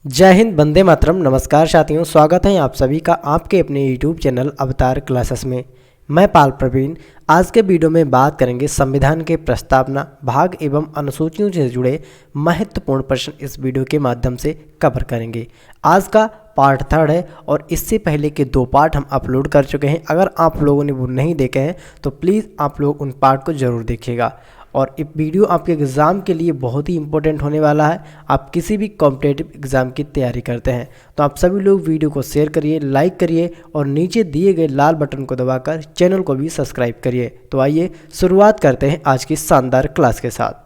जय हिंद, वंदे मातरम। नमस्कार साथियों, स्वागत है आप सभी का आपके अपने यूट्यूब चैनल अवतार क्लासेस में। मैं पाल प्रवीण। आज के वीडियो में बात करेंगे संविधान के प्रस्तावना भाग एवं अनुसूचियों से जुड़े महत्वपूर्ण प्रश्न इस वीडियो के माध्यम से कवर करेंगे। आज का पार्ट 3 है और इससे पहले के 2 पार्ट हम अपलोड कर चुके हैं। अगर आप लोगों ने वो नहीं देखे हैं तो प्लीज़ आप लोग उन पार्ट को ज़रूर देखिएगा। और ये वीडियो आपके एग्ज़ाम के लिए बहुत ही इंपॉर्टेंट होने वाला है। आप किसी भी कॉम्पिटिटिव एग्ज़ाम की तैयारी करते हैं तो आप सभी लोग वीडियो को शेयर करिए, लाइक करिए और नीचे दिए गए लाल बटन को दबाकर चैनल को भी सब्सक्राइब करिए। तो आइए शुरुआत करते हैं आज की शानदार क्लास के साथ।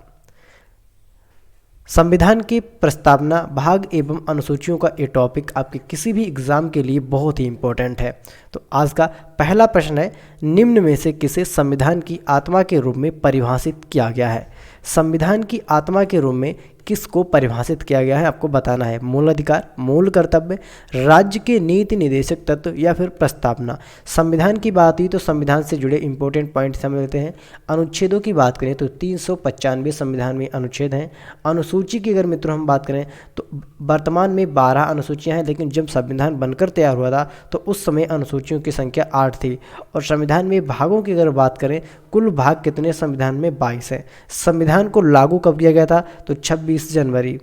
संविधान की प्रस्तावना भाग एवं अनुसूचियों का ये टॉपिक आपके किसी भी एग्ज़ाम के लिए बहुत ही इम्पोर्टेंट है। तो आज का पहला प्रश्न है, निम्न में से किसे संविधान की आत्मा के रूप में परिभाषित किया गया है? संविधान की आत्मा के रूप में किसको परिभाषित किया गया है आपको बताना है। मूल अधिकार, मूल कर्तव्य, राज्य के नीति निर्देशक तत्व या फिर प्रस्तावना। संविधान की बात हुई तो संविधान से जुड़े इंपॉर्टेंट पॉइंट समझ लेते हैं। अनुच्छेदों की बात करें तो 395 संविधान में अनुच्छेद हैं। अनुसूची की अगर मित्रों हम बात करें तो वर्तमान में 12 अनुसूचियां हैं, लेकिन जब संविधान बनकर तैयार हुआ था तो उस समय अनुसूचियों की संख्या 8 थी। और संविधान में भागों की अगर बात करें, कुल भाग कितने संविधान में 22 है। संविधान को लागू कब किया गया था तो 26 जनवरी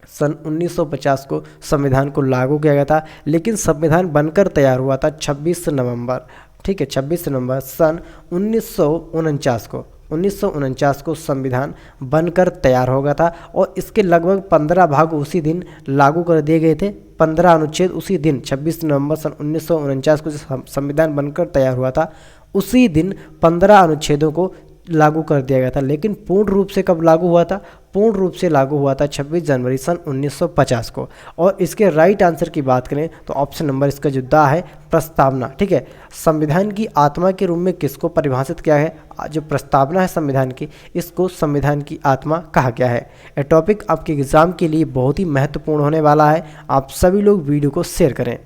सन 1950 को संविधान को लागू किया गया था, लेकिन संविधान बनकर तैयार हुआ था 26 नवंबर, ठीक है, 26 नवंबर सन 1949 को संविधान बनकर तैयार हो गया था। और इसके लगभग 15 भाग उसी दिन लागू कर दिए गए थे। 15 अनुच्छेद उसी दिन 26 नवंबर सन 1949 को संविधान बनकर तैयार हुआ था, उसी दिन 15 अनुच्छेदों को लागू कर दिया गया था। लेकिन पूर्ण रूप से कब लागू हुआ था? पूर्ण रूप से लागू हुआ था 26 जनवरी सन 1950 को। और इसके राइट आंसर की बात करें तो ऑप्शन नंबर इसका जो द है प्रस्तावना, ठीक है। संविधान की आत्मा के रूप में किसको परिभाषित किया है? जो प्रस्तावना है संविधान की, इसको संविधान की आत्मा कहा गया है। यह टॉपिक आपके एग्जाम के लिए बहुत ही महत्वपूर्ण होने वाला है। आप सभी लोग वीडियो को शेयर करें।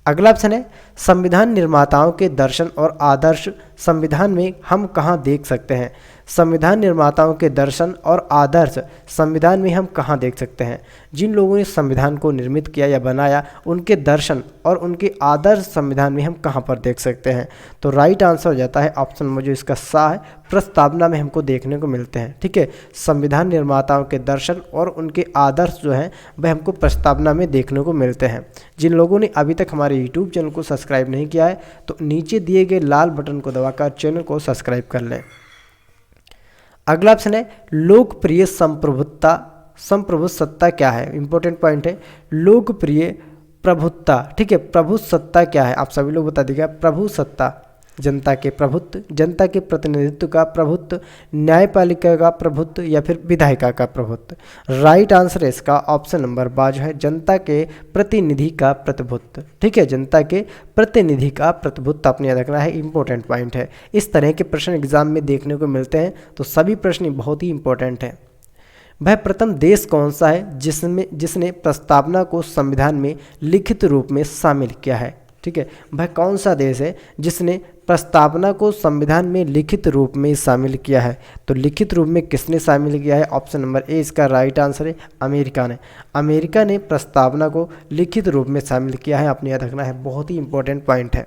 अगला ऑप्शन है, संविधान निर्माताओं के दर्शन और आदर्श संविधान में हम कहाँ देख सकते हैं? संविधान निर्माताओं के दर्शन और आदर्श संविधान में हम कहाँ देख सकते हैं? जिन लोगों ने संविधान को निर्मित किया या बनाया, उनके दर्शन और उनके आदर्श संविधान में हम कहाँ पर देख सकते हैं? तो राइट आंसर हो जाता है ऑप्शन नंबर जो इसका सा है, प्रस्तावना में हमको देखने को मिलते हैं, ठीक है। संविधान निर्माताओं के दर्शन और उनके आदर्श जो हैं वह हमको प्रस्तावना में देखने को मिलते हैं। जिन लोगों ने अभी तक हमारे यूट्यूब चैनल को सब्सक्राइब नहीं किया है तो नीचे दिए गए लाल बटन को दबाकर चैनल को सब्सक्राइब कर लें। अगला ऑप्शन है, लोकप्रिय संप्रभु सत्ता क्या है? इंपॉर्टेंट पॉइंट है, लोकप्रिय प्रभुत्ता, ठीक है। प्रभु सत्ता क्या है? आप सभी लोग बता दीजिएगा। प्रभु सत्ता, जनता के प्रभुत्व, जनता के प्रतिनिधित्व का प्रभुत्व, न्यायपालिका का प्रभुत्व या फिर विधायिका का प्रभुत्व। राइट आंसर है इसका ऑप्शन नंबर बाज है, जनता के प्रतिनिधि का प्रतिभुत्व, ठीक है। जनता के प्रतिनिधि का प्रतिभुत्व आपने याद रखना है, इंपॉर्टेंट पॉइंट है। इस तरह के प्रश्न एग्जाम में देखने को मिलते हैं तो सभी प्रश्न बहुत ही इंपॉर्टेंट हैं। वह प्रथम देश कौन सा है जिसने प्रस्तावना को संविधान में लिखित रूप में शामिल किया है? ठीक है, वह कौन सा देश है जिसने प्रस्तावना को संविधान में लिखित रूप में शामिल किया है? तो लिखित रूप में किसने शामिल किया है? ऑप्शन नंबर ए इसका राइट आंसर है, अमेरिका ने। अमेरिका ने प्रस्तावना को लिखित रूप में शामिल किया है, आपने याद रखना है, बहुत ही इंपॉर्टेंट पॉइंट है।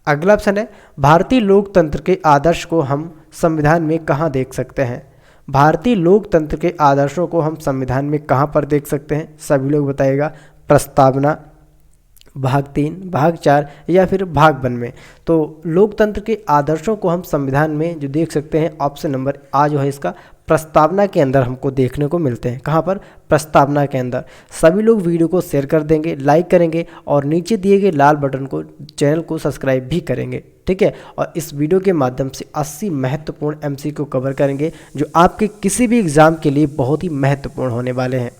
अगला ऑप्शन है, भारतीय लोकतंत्र के आदर्श को हम संविधान में कहाँ देख सकते हैं? भारतीय लोकतंत्र के आदर्शों को हम संविधान में कहाँ पर देख सकते हैं? सभी लोग बताइएगा। प्रस्तावना, भाग 3, भाग 4 या फिर भाग 1 में। तो लोकतंत्र के आदर्शों को हम संविधान में जो देख सकते हैं, ऑप्शन नंबर आ जो है इसका प्रस्तावना के अंदर हमको देखने को मिलते हैं। कहाँ पर? प्रस्तावना के अंदर। सभी लोग वीडियो को शेयर कर देंगे, लाइक करेंगे और नीचे दिए गए लाल बटन को चैनल को सब्सक्राइब भी करेंगे, ठीक है। और इस वीडियो के माध्यम से 80 महत्वपूर्ण एमसीक्यू कवर करेंगे जो आपके किसी भी एग्जाम के लिए बहुत ही महत्वपूर्ण होने वाले हैं।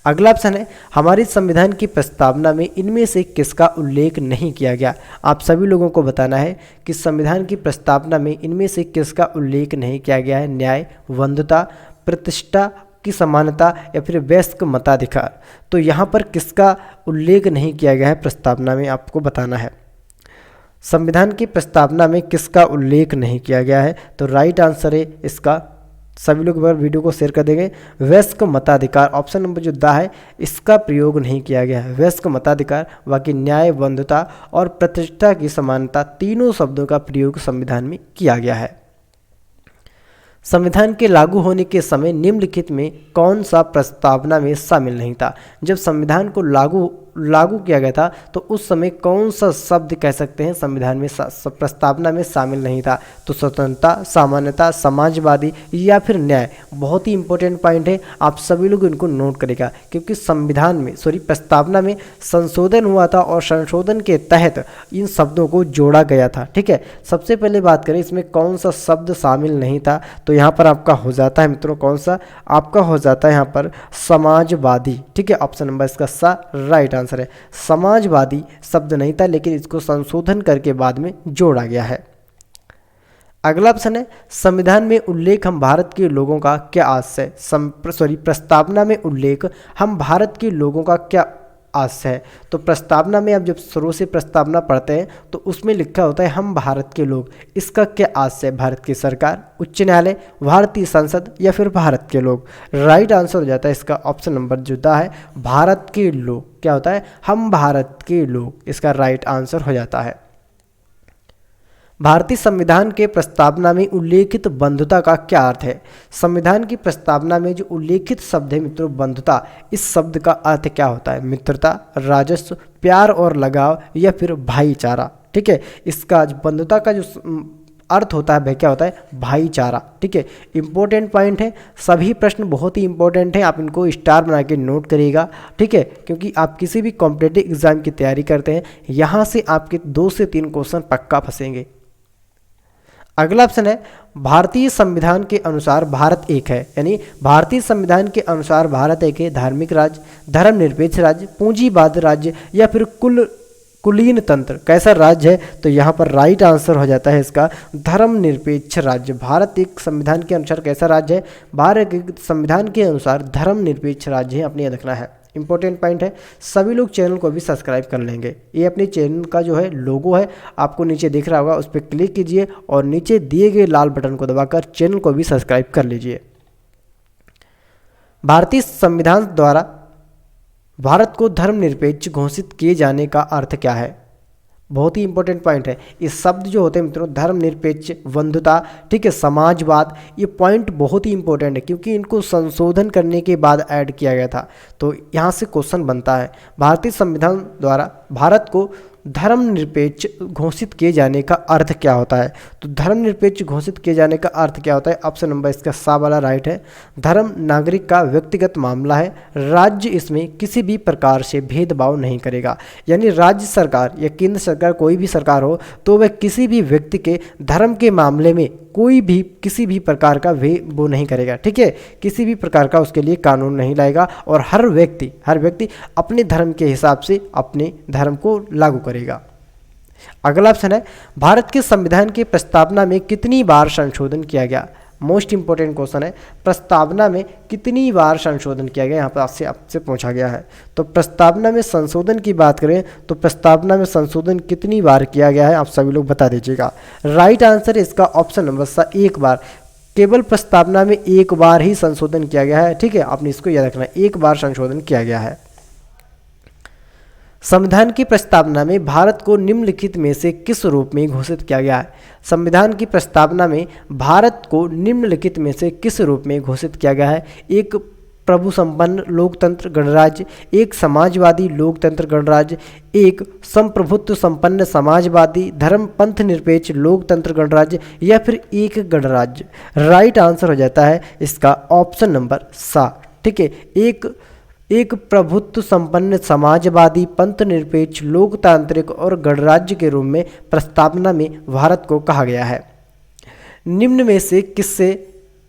अगला ऑप्शन है, हमारे संविधान की प्रस्तावना में इनमें से किसका उल्लेख नहीं किया गया? आप सभी लोगों को बताना है कि संविधान की प्रस्तावना में इनमें से किसका उल्लेख नहीं किया गया है? न्याय, बंधुता, प्रतिष्ठा की समानता या फिर वयस्क मताधिकार। तो यहाँ पर किसका उल्लेख नहीं किया गया है प्रस्तावना में, आपको बताना है। संविधान की प्रस्तावना में किसका उल्लेख नहीं किया गया है? तो राइट आंसर है इसका सभी लोग बार वीडियो को शेयर कर देंगे। वयस्क मताधिकार ऑप्शन नंबर जो दा है इसका प्रयोग नहीं किया गया है। वयस्क मताधिकार, बाकी न्याय, बंधुता और प्रतिष्ठा की समानता तीनों शब्दों का प्रयोग संविधान में किया गया है। संविधान के लागू होने के समय निम्नलिखित में कौन सा प्रस्तावना में शामिल नहीं था? जब संविधान को लागू किया गया था तो उस समय कौन सा शब्द कह सकते हैं संविधान में प्रस्तावना में शामिल नहीं था? तो स्वतंत्रता, सामान्यता, समाजवादी या फिर न्याय। बहुत ही इंपॉर्टेंट पॉइंट है, आप सभी लोग इनको नोट करेगा क्योंकि संविधान में प्रस्तावना में संशोधन हुआ था और संशोधन के तहत इन शब्दों को जोड़ा गया था। ठीक है, सबसे पहले बात करें इसमें कौन सा शब्द शामिल नहीं था, तो यहाँ पर आपका हो जाता है मित्रों, कौन सा आपका हो जाता है यहाँ पर समाजवादी। ठीक है, ऑप्शन नंबर इसका सा राइट आंसर है। समाजवादी शब्द नहीं था लेकिन इसको संशोधन करके बाद में जोड़ा गया है। अगला ऑप्शन है संविधान में उल्लेख हम भारत के लोगों का क्या आशय, प्रस्तावना में उल्लेख हम भारत के लोगों का क्या आशय है। तो प्रस्तावना में आप जब शुरू से प्रस्तावना पढ़ते हैं तो उसमें लिखा होता है हम भारत के लोग, इसका क्या आशय? भारत की सरकार, उच्च न्यायालय, भारतीय संसद या फिर भारत के लोग। राइट आंसर हो जाता है इसका ऑप्शन नंबर जो दा है भारत के लोग। क्या होता है? हम भारत के लोग, इसका राइट आंसर हो जाता है। भारतीय संविधान के प्रस्तावना में उल्लेखित बंधुता का क्या अर्थ है? संविधान की प्रस्तावना में जो उल्लेखित शब्द है मित्रों बंधुता, इस शब्द का अर्थ क्या होता है? मित्रता, राजस्व, प्यार और लगाव या फिर भाईचारा। ठीक है, इसका बंधुता का जो अर्थ होता है वह क्या होता है? भाईचारा। ठीक है, इंपॉर्टेंट पॉइंट है, सभी प्रश्न बहुत ही इंपॉर्टेंट है, आप इनको स्टार बना के नोट करिएगा। ठीक है, क्योंकि आप किसी भी कॉम्पिटिटिव एग्जाम की तैयारी करते हैं यहाँ से आपके 2 से 3 क्वेश्चन पक्का फंसेंगे। अगला ऑप्शन है भारतीय संविधान के अनुसार भारत एक है, यानी भारतीय संविधान के अनुसार भारत एक है धार्मिक राज्य, धर्मनिरपेक्ष राज्य, पूंजीवाद राज्य या फिर कुलीन तंत्र। कैसा राज्य है? तो यहाँ पर राइट आंसर हो जाता है इसका धर्मनिरपेक्ष राज्य। भारत एक संविधान के अनुसार कैसा राज्य है? भारत एक संविधान के अनुसार धर्मनिरपेक्ष राज्य है, अपने याद रखना है। इंपॉर्टेंट पॉइंट है, सभी लोग चैनल को भी सब्सक्राइब कर लेंगे। ये अपने चैनल का जो है लोगो है आपको नीचे दिख रहा होगा, उस पर क्लिक कीजिए और नीचे दिए गए लाल बटन को दबाकर चैनल को भी सब्सक्राइब कर लीजिए। भारतीय संविधान द्वारा भारत को धर्मनिरपेक्ष घोषित किए जाने का अर्थ क्या है? बहुत ही इंपॉर्टेंट पॉइंट है, ये शब्द जो होते हैं मित्रों धर्मनिरपेक्ष, बंधुता, ठीक है, समाजवाद, ये पॉइंट बहुत ही इंपॉर्टेंट है क्योंकि इनको संशोधन करने के बाद ऐड किया गया था। तो यहाँ से क्वेश्चन बनता है भारतीय संविधान द्वारा भारत को धर्मनिरपेक्ष घोषित किए जाने का अर्थ क्या होता है? तो धर्मनिरपेक्ष घोषित किए जाने का अर्थ क्या होता है? ऑप्शन नंबर इसका सा वाला राइट है। धर्म नागरिक का व्यक्तिगत मामला है, राज्य इसमें किसी भी प्रकार से भेदभाव नहीं करेगा। यानी राज्य सरकार या केंद्र सरकार, कोई भी सरकार हो तो वह किसी भी व्यक्ति के धर्म के मामले में कोई भी किसी भी प्रकार का वो नहीं करेगा। ठीक है, किसी भी प्रकार का उसके लिए कानून नहीं लाएगा और हर व्यक्ति अपने धर्म के हिसाब से अपने धर्म को लागू करेगा। अगला ऑप्शन है भारत के संविधान की प्रस्तावना में कितनी बार संशोधन किया गया? मोस्ट इंपॉर्टेंट क्वेश्चन है, प्रस्तावना में कितनी बार संशोधन किया गया, यहाँ पर आपसे पूछा गया है। तो प्रस्तावना में संशोधन की बात करें तो प्रस्तावना में संशोधन कितनी बार किया गया है आप सभी लोग बता दीजिएगा। राइट आंसर इसका ऑप्शन नंबर सा 1 बार। केवल प्रस्तावना में 1 बार ही संशोधन किया गया है। ठीक है, आपने इसको याद रखना, 1 बार संशोधन किया गया है। संविधान की प्रस्तावना में भारत को निम्नलिखित में से किस रूप में घोषित किया गया है? संविधान की प्रस्तावना में भारत को निम्नलिखित में से किस रूप में घोषित किया गया है? एक प्रभु संपन्न लोकतंत्र गणराज्य, एक समाजवादी लोकतंत्र गणराज्य, एक संप्रभुत्व संपन्न समाजवादी धर्म पंथ निरपेक्ष लोकतंत्र गणराज्य या फिर एक गणराज्य। राइट आंसर हो जाता है इसका ऑप्शन नंबर सा। ठीक है, एक प्रभुत्व संपन्न समाजवादी पंथ निरपेक्ष लोकतांत्रिक और गणराज्य के रूप में प्रस्तावना में भारत को कहा गया है। निम्न में से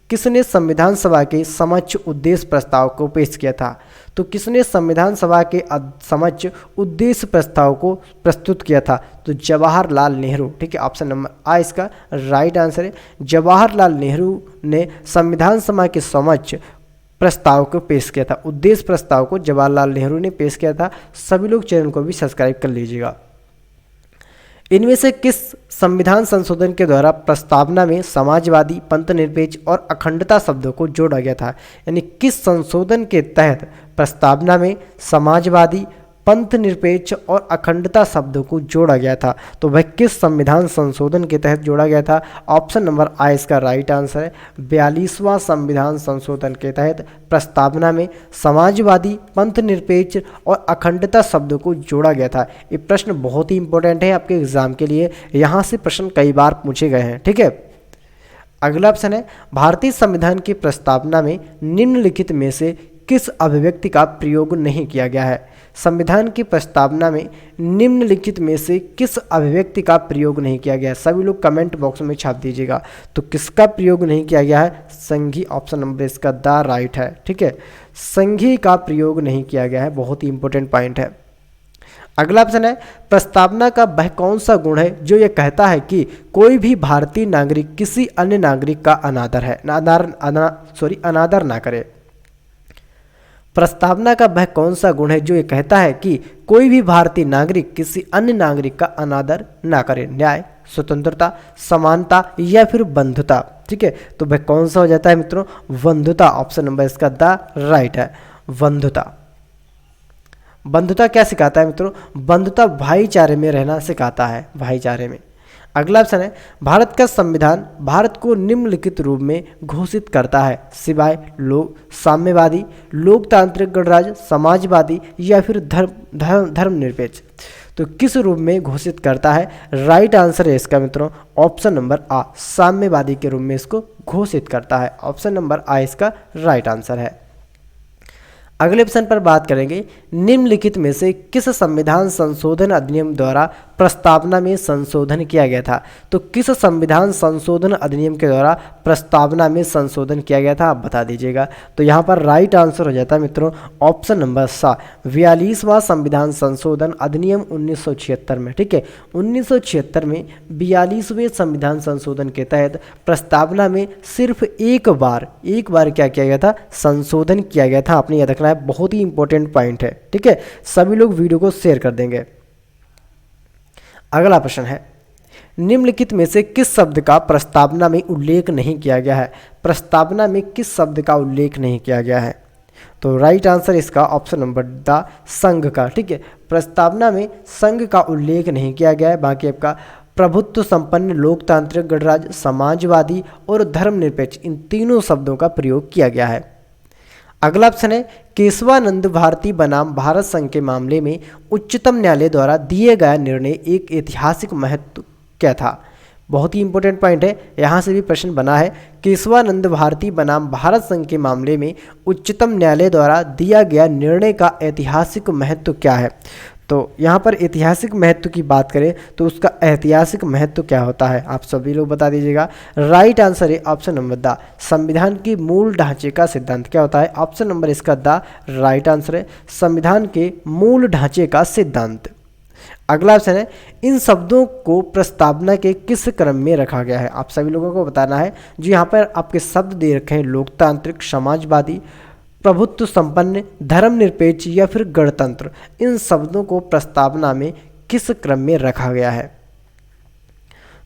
किसने संविधान सभा के समक्ष उद्देश्य प्रस्ताव को पेश किया था? तो किसने संविधान सभा के समक्ष उद्देश्य प्रस्ताव को प्रस्तुत किया था? तो जवाहरलाल नेहरू। ठीक है, ऑप्शन नंबर आ इसका राइट आंसर है। जवाहरलाल नेहरू ने संविधान सभा के समक्ष प्रस्ताव को पेश किया था, उद्देश्य प्रस्ताव को जवाहरलाल नेहरू ने पेश किया था। सभी लोग चैनल को भी सब्सक्राइब कर लीजिएगा। इनमें से किस संविधान संशोधन के द्वारा प्रस्तावना में समाजवादी, पंथनिरपेक्ष और अखंडता शब्दों को जोड़ा गया था? यानी किस संशोधन के तहत प्रस्तावना में समाजवादी, पंथनिरपेक्ष और अखंडता शब्दों को जोड़ा गया था? तो वह किस संविधान संशोधन के तहत जोड़ा गया था? ऑप्शन नंबर आ इसका राइट आंसर है। 42वां संविधान संशोधन के तहत प्रस्तावना में समाजवादी, पंथनिरपेक्ष और अखंडता शब्दों को जोड़ा गया था। ये प्रश्न बहुत ही इंपॉर्टेंट है आपके एग्जाम के लिए, यहाँ से प्रश्न कई बार पूछे गए हैं। ठीक है, अगला ऑप्शन है भारतीय संविधान की प्रस्तावना में निम्नलिखित में से किस अभिव्यक्ति का प्रयोग नहीं किया गया है? संविधान की प्रस्तावना में निम्नलिखित में से किस अभिव्यक्ति का प्रयोग नहीं किया गया है? सभी लोग कमेंट बॉक्स में छाप दीजिएगा। तो किसका प्रयोग नहीं किया गया है? संघीय, ऑप्शन नंबर इसका द राइट है। ठीक है, संघीय का प्रयोग नहीं किया गया है, बहुत ही इंपॉर्टेंट पॉइंट है। अगला ऑप्शन है प्रस्तावना का वह कौन सा गुण है जो यह कहता है कि कोई भी भारतीय नागरिक किसी अन्य नागरिक का अनादर ना करे? प्रस्तावना का वह कौन सा गुण है जो ये कहता है कि कोई भी भारतीय नागरिक किसी अन्य नागरिक का अनादर ना करे? न्याय, स्वतंत्रता, समानता या फिर बंधुता? ठीक है, तो वह कौन सा हो जाता है मित्रों? बंधुता, ऑप्शन नंबर इसका द राइट है। बंधुता, बंधुता क्या सिखाता है मित्रों? बंधुता भाईचारे में रहना सिखाता है, भाईचारे में। अगला ऑप्शन है भारत का संविधान भारत को निम्नलिखित रूप में घोषित करता है सिवाय साम्यवादी, लोकतांत्रिक गणराज्य, समाजवादी या फिर धर्मनिरपेक्ष? तो किस रूप में घोषित करता है? राइट आंसर है इसका मित्रों ऑप्शन नंबर आ, साम्यवादी के रूप में इसको घोषित करता है। ऑप्शन नंबर आ इसका राइट आंसर है। अगले ऑप्शन पर बात करेंगे निम्नलिखित में से किस संविधान संशोधन अधिनियम द्वारा प्रस्तावना में संशोधन किया गया था? तो किस संविधान संशोधन अधिनियम के द्वारा प्रस्तावना में संशोधन किया गया था, आप बता दीजिएगा। तो यहाँ पर राइट आंसर हो जाता है मित्रों ऑप्शन नंबर सा, 42वां संविधान संशोधन अधिनियम 1976 में। ठीक है, 1976 में 42वें संविधान संशोधन के तहत प्रस्तावना में सिर्फ एक बार क्या किया गया था? संशोधन किया गया था। आपने याद रखना है, बहुत ही इंपॉर्टेंट पॉइंट है। ठीक है, सभी लोग वीडियो को शेयर कर देंगे। अगला प्रश्न है निम्नलिखित में से किस शब्द का प्रस्तावना में उल्लेख नहीं किया गया है? प्रस्तावना में किस शब्द का उल्लेख नहीं किया गया है? तो राइट आंसर इसका ऑप्शन नंबर द, संघ का। ठीक है, प्रस्तावना में संघ का उल्लेख नहीं किया गया है। बाकी आपका प्रभुत्व संपन्न, लोकतांत्रिक गणराज्य, समाजवादी और धर्मनिरपेक्ष, इन तीनों शब्दों का प्रयोग किया गया है। अगला ऑप्शन है केशवानंद भारती बनाम भारत संघ के मामले में उच्चतम न्यायालय द्वारा दिए गया निर्णय एक ऐतिहासिक महत्व क्या था? बहुत ही इंपॉर्टेंट पॉइंट है, यहाँ से भी प्रश्न बना है। केशवानंद भारती बनाम भारत संघ के मामले में उच्चतम न्यायालय द्वारा दिया गया निर्णय का ऐतिहासिक महत्व क्या है? तो यहाँ पर ऐतिहासिक महत्व की बात करें तो उसका ऐतिहासिक महत्व क्या होता है, आप सभी लोग बता दीजिएगा। राइट आंसर है ऑप्शन नंबर द, संविधान के मूल ढांचे का सिद्धांत। क्या होता है? ऑप्शन नंबर इसका द राइट आंसर है, संविधान के मूल ढांचे का सिद्धांत। अगला ऑप्शन है इन शब्दों को प्रस्तावना के किस क्रम में रखा गया है? आप सभी लोगों को बताना है। जो यहाँ पर आपके शब्द दे रखे हैं लोकतांत्रिक, समाजवादी, प्रभुत्व संपन्न, धर्मनिरपेक्ष या फिर गणतंत्र, इन शब्दों को प्रस्तावना में किस क्रम में रखा गया है?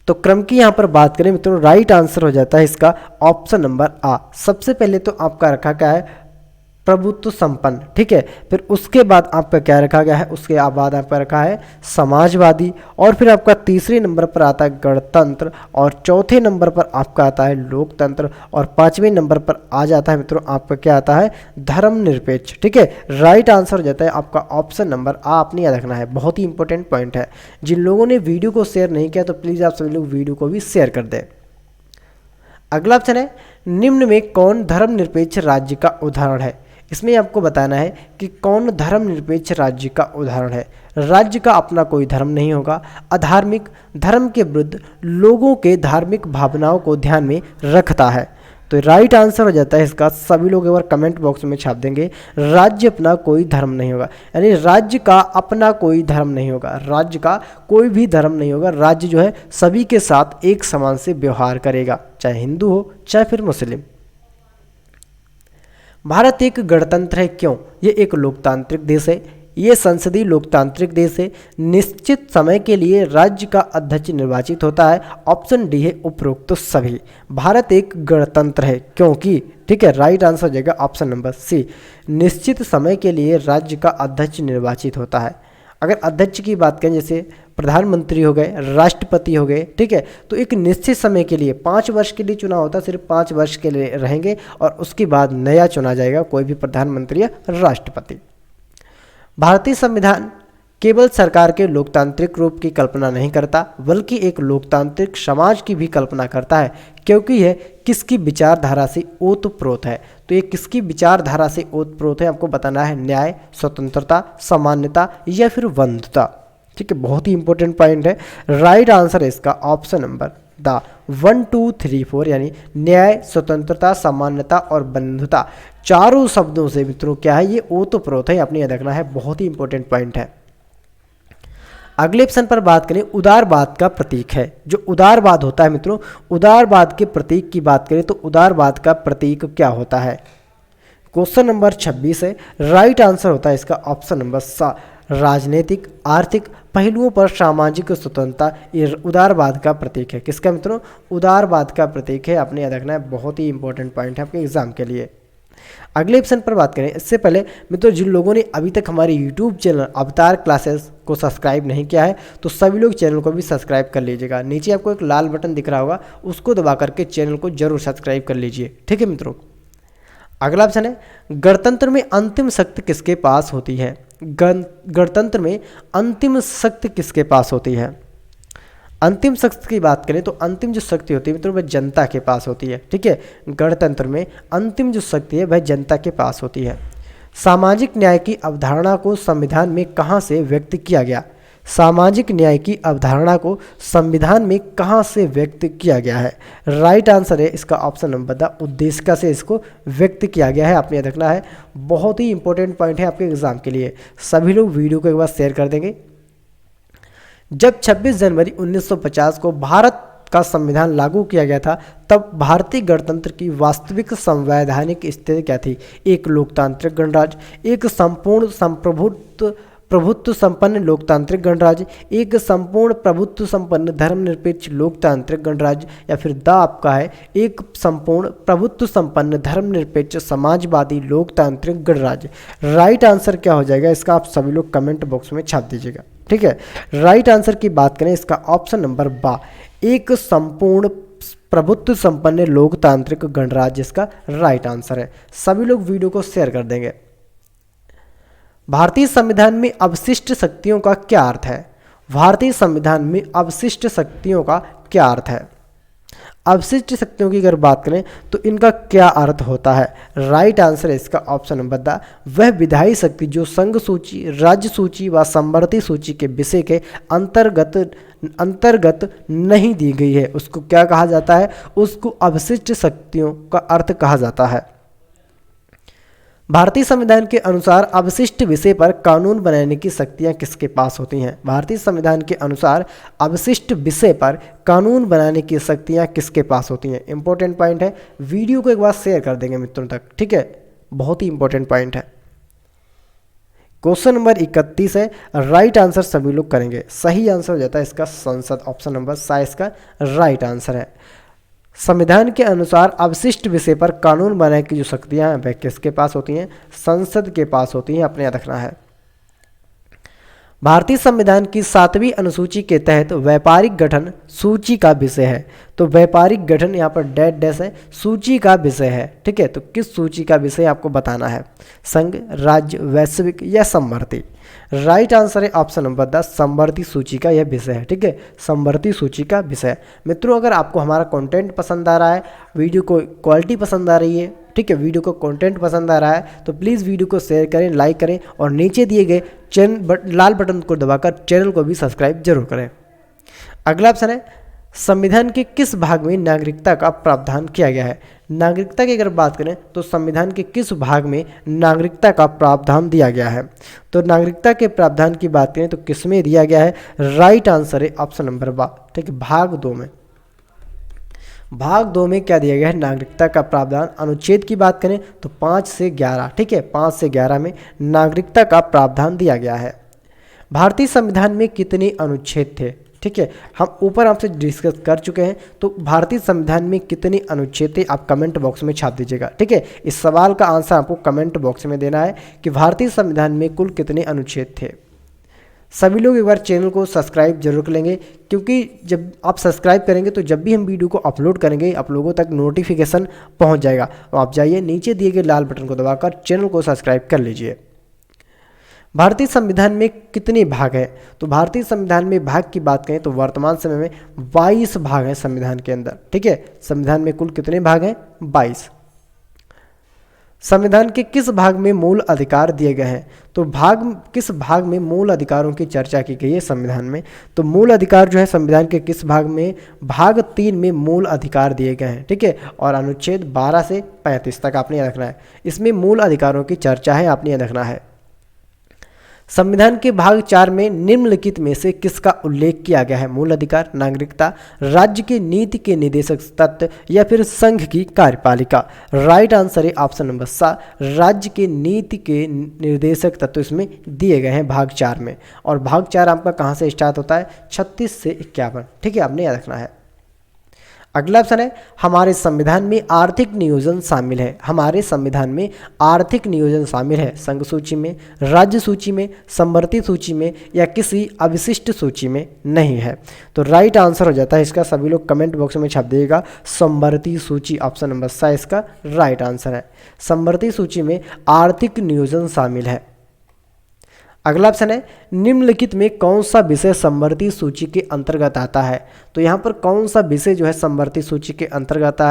तो क्रम की यहाँ पर बात करें मित्रों, राइट आंसर हो जाता है इसका ऑप्शन नंबर आ। सबसे पहले तो आपका रखा क्या है? प्रभुत्व संपन्न। ठीक है, फिर उसके बाद आपका क्या रखा गया है? उसके बाद आपका रखा है समाजवादी, और फिर आपका तीसरे नंबर पर आता है गणतंत्र, और चौथे नंबर पर आपका आता है लोकतंत्र, और पांचवें नंबर पर आ जाता है मित्रों आपका क्या आता है? धर्मनिरपेक्ष। ठीक है, राइट आंसर हो जाता है आपका ऑप्शन नंबर आ। आपने याद रखना है, बहुत ही इंपॉर्टेंट पॉइंट है। जिन लोगों ने वीडियो को शेयर नहीं किया तो प्लीज़ आप सभी लोग वीडियो को भी शेयर कर दें। अगला ऑप्शन है निम्न में कौन धर्मनिरपेक्ष राज्य का उदाहरण है? इसमें आपको बताना है कि कौन धर्मनिरपेक्ष राज्य का उदाहरण है। राज्य का अपना कोई धर्म नहीं होगा, अधार्मिक, धर्म के विरुद्ध, लोगों के धार्मिक भावनाओं को ध्यान में रखता है। तो राइट आंसर हो जाता है इसका, सभी लोग एक बार कमेंट बॉक्स में छाप देंगे, राज्य अपना कोई धर्म नहीं होगा। यानी राज्य का अपना कोई धर्म नहीं होगा, राज्य का कोई भी धर्म नहीं होगा। राज्य जो है सभी के साथ एक समान से व्यवहार करेगा, चाहे हिंदू हो चाहे फिर मुस्लिम। भारत एक गणतंत्र है, क्यों? ये एक लोकतांत्रिक देश है, ये संसदीय लोकतांत्रिक देश है। निश्चित समय के लिए राज्य का अध्यक्ष निर्वाचित होता है। ऑप्शन डी है उपरोक्त तो सभी। भारत एक गणतंत्र है क्योंकि, ठीक है, राइट आंसर हो जाएगा ऑप्शन नंबर सी, निश्चित समय के लिए राज्य का अध्यक्ष निर्वाचित होता है। अगर अध्यक्ष की बात करें, जैसे प्रधानमंत्री हो गए, राष्ट्रपति हो गए, ठीक है, तो एक निश्चित समय के लिए 5 वर्ष के लिए चुनाव होता है, सिर्फ 5 वर्ष के लिए रहेंगे और उसके बाद नया चुना जाएगा कोई भी प्रधानमंत्री या राष्ट्रपति। भारतीय संविधान केवल सरकार के लोकतांत्रिक रूप की कल्पना नहीं करता बल्कि एक लोकतांत्रिक समाज की भी कल्पना करता है, क्योंकि यह किसकी विचारधारा से ओतप्रोत है। तो ये किसकी विचारधारा से ओतप्रोत है, आपको बताना है। न्याय, स्वतंत्रता, सामान्यता या फिर बंधुता। ठीक है, बहुत ही इंपॉर्टेंट पॉइंट है। राइट आंसर है इसका ऑप्शन नंबर द 1 2 3 4, यानी न्याय, स्वतंत्रता, सामान्यता और बंधुता, चारों शब्दों से मित्रों क्या है, ये ओतप्रोत है, आपने याद रखना है, बहुत ही इंपॉर्टेंट पॉइंट है। अगले ऑप्शन पर बात करें, उदारवाद का प्रतीक है। जो उदारवाद होता है मित्रों, उदारवाद के प्रतीक की बात करें तो उदारवाद का प्रतीक क्या होता है। क्वेश्चन नंबर 26 है। राइट आंसर होता है इसका ऑप्शन नंबर सा, राजनीतिक आर्थिक पहलुओं पर सामाजिक स्वतंत्रता, ये उदारवाद का प्रतीक है। किसका मित्रों, उदारवाद का प्रतीक है, आपने याद रखना है, बहुत ही इंपॉर्टेंट पॉइंट है आपके एग्जाम के लिए। अगले ऑप्शन पर बात करें, इससे पहले मित्रों जिन लोगों ने अभी तक हमारे यूट्यूब चैनल अवतार क्लासेस को सब्सक्राइब नहीं किया है तो सभी लोग चैनल को भी सब्सक्राइब कर लीजिएगा। नीचे आपको एक लाल बटन दिख रहा होगा, उसको दबा करके चैनल को जरूर सब्सक्राइब कर लीजिए। ठीक है मित्रों, अगला ऑप्शन है, गणतंत्र में अंतिम शक्ति किसके पास होती है। गणतंत्र में अंतिम शक्ति किसके पास होती है। अंतिम शक्ति की बात करें तो अंतिम जो शक्ति होती है मित्रों वह जनता के पास होती है। ठीक है, गणतंत्र में अंतिम जो शक्ति है वह जनता के पास होती है। सामाजिक न्याय की अवधारणा को संविधान में कहाँ से व्यक्त किया गया। सामाजिक न्याय की अवधारणा को संविधान में कहाँ से व्यक्त किया गया है। राइट आंसर है इसका ऑप्शन नंबर द, उद्देशिका से इसको व्यक्त किया गया है, आपने याद रखना है, बहुत ही इंपॉर्टेंट पॉइंट है आपके एग्जाम के लिए। सभी लोग वीडियो को एक बार शेयर कर देंगे। जब 26 जनवरी 1950 को भारत का संविधान लागू किया गया था तब भारतीय गणतंत्र की वास्तविक संवैधानिक स्थिति क्या थी। एक लोकतांत्रिक गणराज्य, एक संपूर्ण प्रभुत्व संपन्न लोकतांत्रिक गणराज्य, एक संपूर्ण प्रभुत्व संपन्न धर्मनिरपेक्ष लोकतांत्रिक गणराज्य, या फिर द आपका है एक संपूर्ण प्रभुत्व संपन्न धर्मनिरपेक्ष समाजवादी लोकतांत्रिक गणराज्य। राइट आंसर क्या हो जाएगा इसका, आप सभी लोग कमेंट बॉक्स में छाप दीजिएगा। ठीक है, राइट आंसर की बात करें इसका ऑप्शन नंबर बा, एक संपूर्ण प्रभुत्व संपन्न लोकतांत्रिक गणराज्य इसका राइट आंसर है। सभी लोग वीडियो को शेयर कर देंगे। भारतीय संविधान में अवशिष्ट शक्तियों का क्या अर्थ है। भारतीय संविधान में अवशिष्ट शक्तियों का क्या अर्थ है। अवशिष्ट शक्तियों की अगर बात करें तो इनका क्या अर्थ होता है। राइट आंसर है इसका ऑप्शन नंबर द, वह विधायी शक्ति जो संघ सूची, राज्य सूची व समवर्ती सूची के विषय के अंतर्गत नहीं दी गई है उसको क्या कहा जाता है, उसको अवशिष्ट शक्तियों का अर्थ कहा जाता है। भारतीय संविधान के अनुसार अवशिष्ट विषय पर कानून बनाने की शक्तियां किसके पास होती हैं। भारतीय संविधान के अनुसार अवशिष्ट विषय पर कानून बनाने की शक्तियां किसके पास होती हैं। इंपॉर्टेंट पॉइंट है, वीडियो को एक बार शेयर कर देंगे मित्रों तक। ठीक है, बहुत ही इंपॉर्टेंट पॉइंट है। क्वेश्चन नंबर 31 है। राइट आंसर सभी लोग करेंगे। सही आंसर हो जाता है इसका संसद, ऑप्शन नंबर सा इसका राइट आंसर है। संविधान के अनुसार अवशिष्ट विषय पर कानून बनाने की जो शक्तियां हैं वह किसके पास होती हैं, संसद के पास होती हैं, अपने याद रखना है। भारतीय संविधान की 7वीं अनुसूची के तहत व्यापारिक गठन सूची का विषय है। तो व्यापारिक गठन यहाँ पर डैश डैश है, सूची का विषय है। ठीक है, तो किस सूची का विषय आपको बताना है, संघ, राज्य, वैश्विक या समवर्ती। राइट आंसर है ऑप्शन नंबर 10, समवर्ती सूची का यह विषय है। ठीक है, समवर्ती सूची का विषय। मित्रों अगर आपको हमारा कंटेंट पसंद आ रहा है, वीडियो को क्वालिटी पसंद आ रही है, ठीक है, वीडियो को कंटेंट पसंद आ रहा है तो प्लीज़ वीडियो को शेयर करें, लाइक करें और नीचे दिए गए लाल बटन को दबाकर चैनल को भी सब्सक्राइब जरूर करें। अगला ऑप्शन है, संविधान के किस भाग में नागरिकता का प्रावधान किया गया है। नागरिकता की अगर बात करें तो संविधान के किस भाग में नागरिकता का प्रावधान दिया गया है। तो नागरिकता के प्रावधान की बात करें तो किस में दिया गया है। राइट आंसर है ऑप्शन नंबर बा, ठीक है, भाग 2 में। भाग 2 में क्या दिया गया है, नागरिकता का प्रावधान। अनुच्छेद की बात करें तो 5 से 11, ठीक है, 5 से 11 में नागरिकता का प्रावधान दिया गया है। भारतीय संविधान में कितने अनुच्छेद थे, ठीक है, हम ऊपर आपसे डिस्कस कर चुके हैं। तो भारतीय संविधान में कितने अनुच्छेद थे आप कमेंट बॉक्स में छाप दीजिएगा, ठीक है। इस सवाल का आंसर आपको कमेंट बॉक्स में देना है कि भारतीय संविधान में कुल कितने अनुच्छेद थे। सभी लोग एक बार चैनल को सब्सक्राइब जरूर कर लेंगे, क्योंकि जब आप सब्सक्राइब करेंगे तो जब भी हम वीडियो को अपलोड करेंगे आप लोगों तक नोटिफिकेशन पहुंच जाएगा। तो आप जाइए नीचे दिए गए लाल बटन को दबाकर चैनल को सब्सक्राइब कर लीजिए। भारतीय संविधान में कितने भाग हैं, तो भारतीय संविधान में भाग की बात करें तो वर्तमान समय में 22 भाग हैं संविधान के अंदर, ठीक है। संविधान में कुल कितने भाग हैं, 22। संविधान के किस भाग में मूल अधिकार दिए गए हैं, तो किस भाग में मूल अधिकारों की चर्चा की गई है संविधान में, तो मूल अधिकार जो है संविधान के किस भाग में, भाग 3 में मूल अधिकार दिए गए हैं, ठीक है। और अनुच्छेद 12 से 35 तक आपने याद रखना है, इसमें मूल अधिकारों की चर्चा है, आपने याद रखना है। संविधान के भाग 4 में निम्नलिखित में से किसका उल्लेख किया गया है, मूल अधिकार, नागरिकता, राज्य के नीति के निदेशक तत्व या फिर संघ की कार्यपालिका। राइट आंसर है ऑप्शन नंबर सा, राज्य के नीति के निर्देशक तत्व इसमें दिए गए हैं भाग 4 में। और भाग 4 आपका कहाँ से स्टार्ट होता है, 36 से 51, ठीक है, आपने याद रखना है। अगला ऑप्शन है हमारे संविधान में आर्थिक नियोजन शामिल है। हमारे संविधान में आर्थिक नियोजन शामिल है संघ सूची में, राज्य सूची में, समवर्ती सूची में या किसी अविशिष्ट सूची में नहीं है। तो राइट आंसर हो जाता है इसका, सभी लोग कमेंट बॉक्स में छाप दीजिएगा समवर्ती सूची, ऑप्शन नंबर सा इसका राइट आंसर है। समवर्ती सूची में आर्थिक नियोजन शामिल है। अगला ऑप्शन है निम्नलिखित में कौन सा विषय समवर्ती सूची के अंतर्गत आता है, तो यहाँ पर कौन सा विषय जो है समवर्ती सूची के अंतर्गत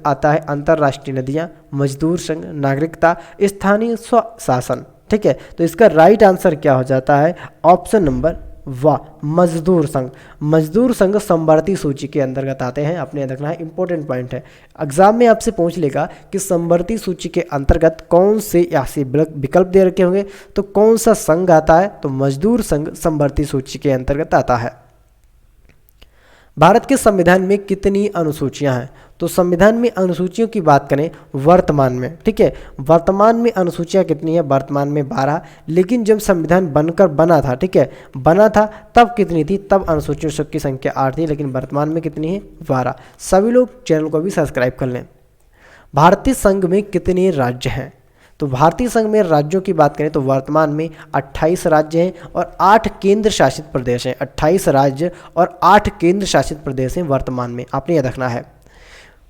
आता है अंतर्राष्ट्रीय नदियाँ, मजदूर संघ, नागरिकता, स्थानीय स्वशासन, ठीक है। तो इसका राइट आंसर क्या हो जाता है, ऑप्शन नंबर वाह, मजदूर संघ। मजदूर संघ समवर्ती सूची के अंतर्गत आते हैं, आपने याद रखना है, इंपॉर्टेंट पॉइंट है। एग्जाम में आपसे पूछ लेगा कि समवर्ती सूची के अंतर्गत कौन से ऐसे विकल्प दे रखे होंगे, तो कौन सा संघ आता है, तो मजदूर संघ समवर्ती सूची के अंतर्गत आता है। भारत के संविधान में कितनी अनुसूचियां हैं, तो संविधान में अनुसूचियों की बात करें वर्तमान में, ठीक है, वर्तमान में अनुसूचियां कितनी है, वर्तमान में 12। लेकिन जब संविधान बनकर बना था, ठीक है, बना था तब कितनी थी, तब अनुसूचियों की संख्या 8 थी, लेकिन वर्तमान में कितनी है, 12। सभी लोग चैनल को भी सब्सक्राइब कर लें। भारतीय संघ में कितने राज्य हैं, तो भारतीय संघ में राज्यों की बात करें तो वर्तमान में 28 राज्य हैं और 8 केंद्र शासित प्रदेश हैं। 28 राज्य और 8 केंद्र शासित प्रदेश हैं वर्तमान में, आपने याद रखना है।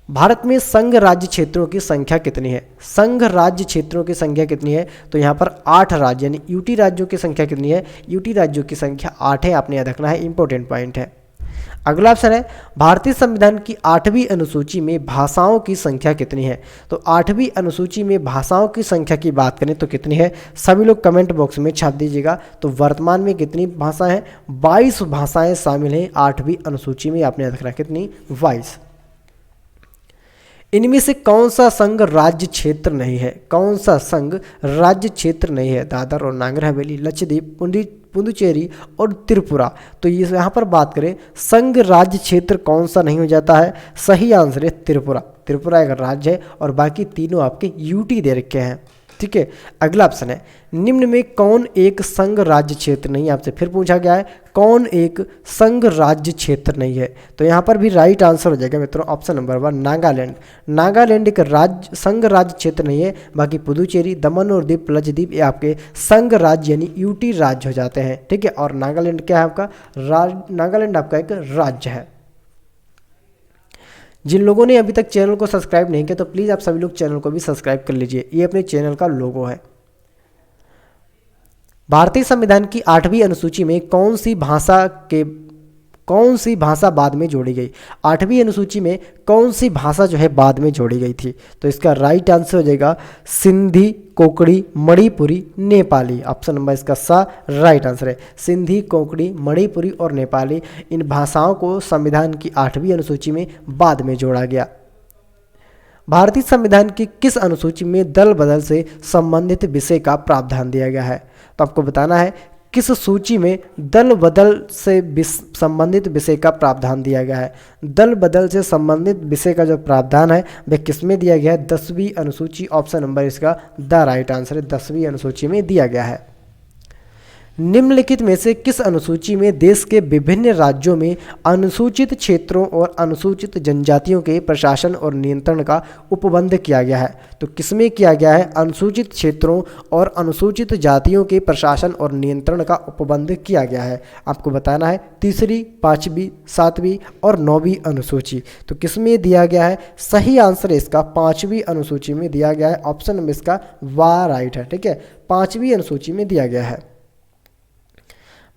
भारत में संघ राज्य क्षेत्रों की संख्या कितनी है, संघ राज्य क्षेत्रों की संख्या कितनी है, तो यहाँ पर 8 राज्य यानी यूटी राज्यों की संख्या कितनी है, यूटी राज्यों की संख्या 8 है, आपने याद रखना है, इंपॉर्टेंट पॉइंट है। अगला ऑप्शन है भारतीय संविधान की 8वीं अनुसूची में भाषाओं की संख्या कितनी है, तो 8वीं अनुसूची में भाषाओं की संख्या की बात करें तो कितनी है, सभी लोग कमेंट बॉक्स में छाप दीजिएगा। तो वर्तमान में कितनी भाषाएं हैं, 22 भाषाएं शामिल हैं 8वीं अनुसूची में, आपने याद रखना कितनी, 22। इनमें से कौन सा संघ राज्य क्षेत्र नहीं है, कौन सा संघ राज्य क्षेत्र नहीं है, दादर और नागर हवेली, लक्षद्वीप, पुडुचेरी और त्रिपुरा। तो ये यहाँ पर बात करें संघ राज्य क्षेत्र कौन सा नहीं हो जाता है, सही आंसर है त्रिपुरा। त्रिपुरा एक राज्य है और बाकी तीनों आपके यूटी दे रखे हैं, ठीक है। अगला ऑप्शन है निम्न में कौन एक संघ राज्य क्षेत्र नहीं है, आपसे फिर पूछा गया है कौन एक संघ राज्य क्षेत्र नहीं है, तो यहाँ पर भी राइट आंसर हो जाएगा मित्रों, ऑप्शन नंबर 1 नागालैंड। नागालैंड एक राज्य संघ राज्य क्षेत्र नहीं है, बाकी पुदुचेरी, दमन और दीप, लक्षद्वीप ये आपके संघ राज्य यानी यूटी राज्य हो जाते हैं, ठीक है। और नागालैंड क्या है आपका, नागालैंड आपका एक राज्य है। जिन लोगों ने अभी तक चैनल को सब्सक्राइब नहीं किया तो प्लीज़ आप सभी लोग चैनल को भी सब्सक्राइब कर लीजिए, ये अपने चैनल का लोगो है। भारतीय संविधान की 8वीं अनुसूची में कौन सी भाषा बाद में जोड़ी गई, 8वीं अनुसूची में कौन सी भाषा जो है बाद में जोड़ी गई थी, तो इसका राइट आंसर हो जाएगा सिंधी, कोंकणी, मणिपुरी, नेपाली। ऑप्शन नंबर इसका सा राइट आंसर है, सिंधी, कोंकणी, मणिपुरी और नेपाली, इन भाषाओं को संविधान की 8वीं अनुसूची में बाद में जोड़ा गया। भारतीय संविधान की किस अनुसूची में दल बदल से संबंधित विषय का प्रावधान दिया गया है, तो आपको बताना है किस सूची में दल बदल से संबंधित विषय का प्रावधान दिया गया है? दल बदल से संबंधित विषय का जो प्रावधान है वह किस में दिया गया है? 10वीं अनुसूची, ऑप्शन नंबर इसका द राइट आंसर है, 10वीं अनुसूची में दिया गया है। निम्नलिखित में से किस अनुसूची में देश के विभिन्न राज्यों में अनुसूचित क्षेत्रों और अनुसूचित जनजातियों के प्रशासन और नियंत्रण का उपबंध किया गया है? तो किसमें किया गया है? अनुसूचित क्षेत्रों और अनुसूचित जातियों के प्रशासन और नियंत्रण का उपबंध किया गया है। आपको बताना है 3री, 5वीं, 7वीं और 9वीं अनुसूची। तो किसमें दिया गया है? सही आंसर इसका 5वीं अनुसूची में दिया गया है, ऑप्शन नंबर इसका वा राइट है। ठीक है, 5वीं अनुसूची में दिया गया है।